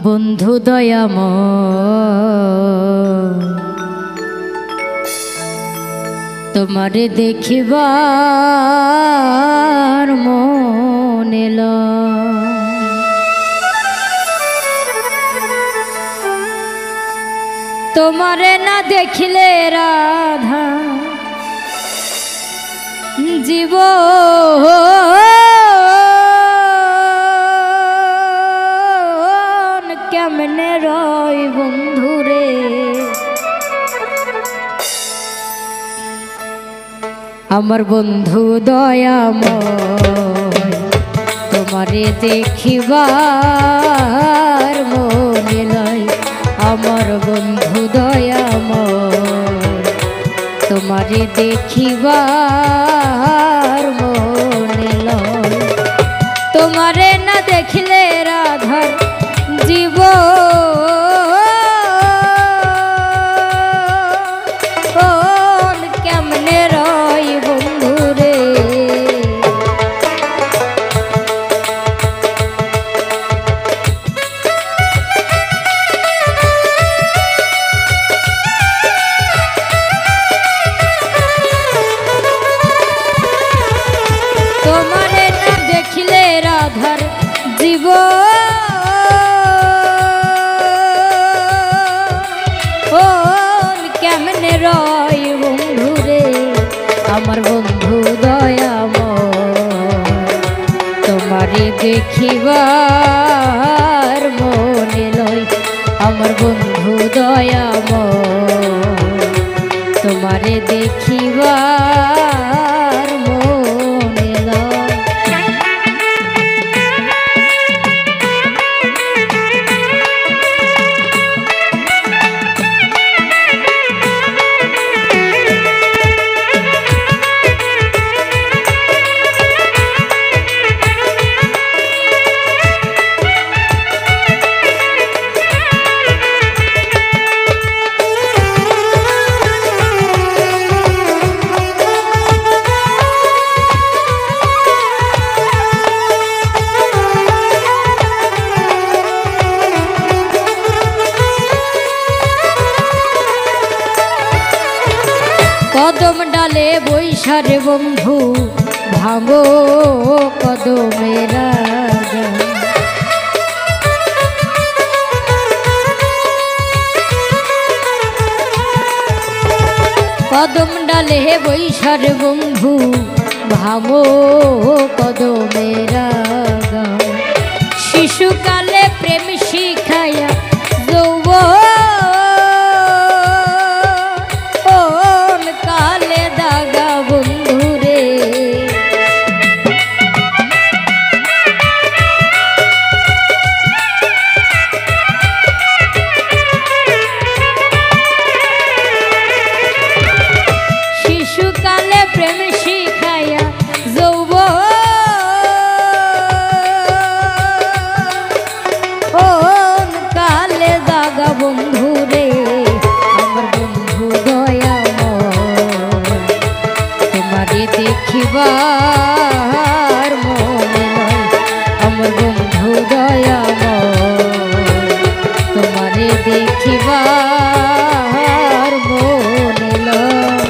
বন্ধু দয়াময় তোমারে দেখিবার মন এলো, তোমারে না দেখিলে রাধা জীবন কেমনে রয় বন্ধুরে। আমার বন্ধু দয়াময় তোমারে দেখিবার মনে লয়, আমার বন্ধু দয়াময় তোমারে দেখিবার মনে লয়, তোমারে না দেখিলে রাধার জীবন কেমনে রয় বন্ধুরে। তোমারে না দেখিলে রাধার জীবন কেমনে রয় বন্ধুরে। আমার বন্ধু দয়াময় তোমারে দেখিবার মনে লয়, আমার বন্ধু দয়াময় তোমারে দেখিবার মনে লয়। কদম ডালে বৈশারে বন্ধু ভাঙো কদমের রাজা, কদম ডালে বৈশারে বন্ধু ভাঙো কদমের রাজা, শিশুকালে প্রেম শিখাইয়া যৌবন কালে দাগা বন্ধুরে। শিশুকালে প্রেম শিখাইয়া যৌবন কালে দাগা বন্ধুরে। আমার বন্ধু দয়াময় তোমারে দেখিবার মনে লয়, আমার বন্ধু দয়াময় তোমারে দেখিবার মনে লয়।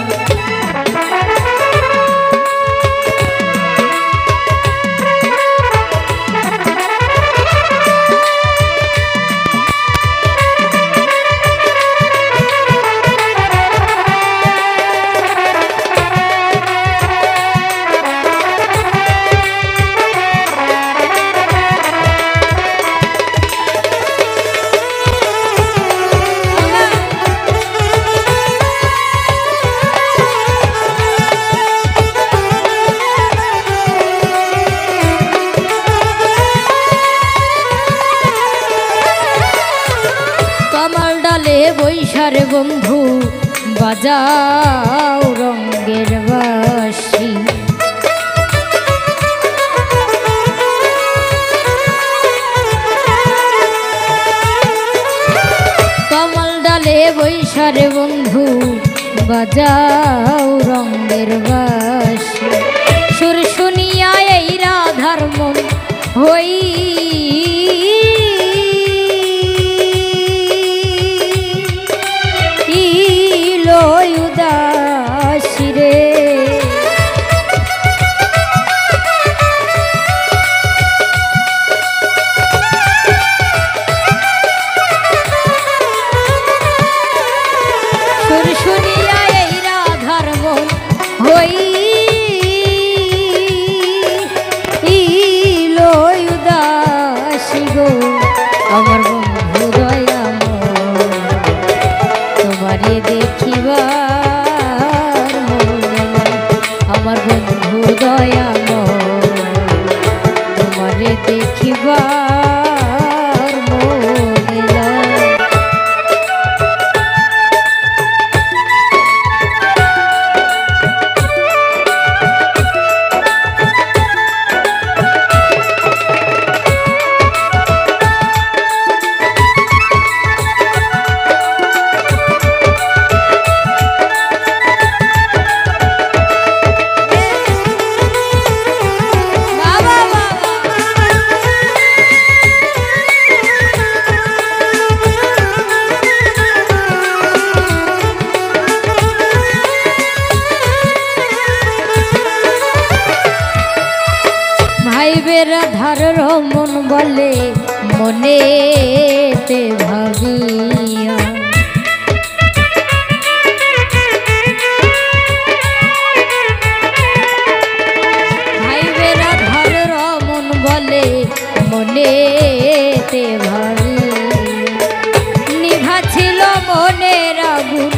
বৈশারে বন্ধু বাজাও রঙ্গের বাঁশি, কমল ডালে বৈশারে বন্ধু বাজাও রঙ্গের বাঁশি, সুর শুনিয়া এই রাধার মন হই রাধার রমন বলে মনেতে ভাবিয়া, ভাইবে রাধার রমন বলে মনেতে ভাবিয়া, নিভা ছিল মনের আগুন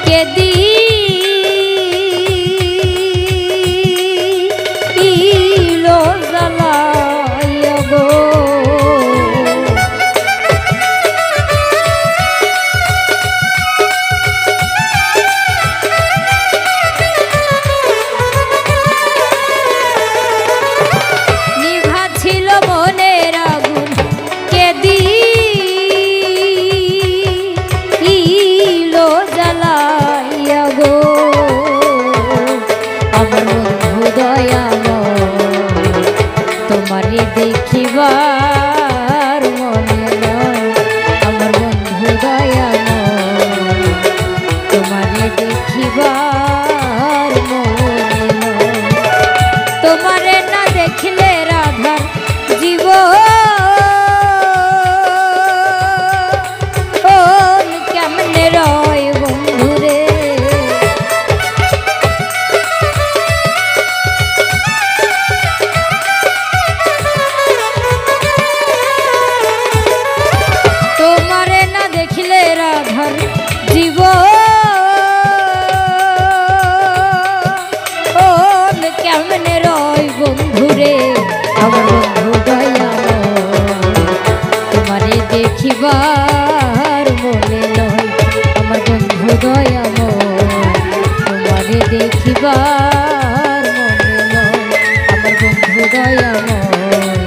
কে দিল জ্বালাইয়া গো। নিভা ছিল মনের আগুন কে দিল জ্বালাইয়া গো। আমার বন্ধু দয়াময় তোমারে দেখিবার মনে নয়, আমার বন্ধু দয়াময় তোমারে দেখিবার মনে নয়। তোমারে না দেখলে রাধার জীবন কেমনে রয় বন্ধুরে। তোমারে না দেখলে রাধার জীবন কেমনে রয় বন্ধুরে। আমার বন্ধু দয়াময় তোমারে দেখিবার মনে নয়, আমার বন্ধু দয়াময় তোমারে দেখিবার মনে নয়, আমার বন্ধু দয়াময়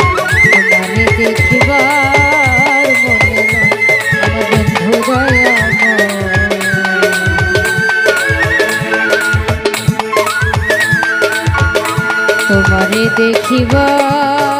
তোমারে দেখিবার মনে নয়, আমার বন্ধু দয়াময়। তোমারে দেখিবার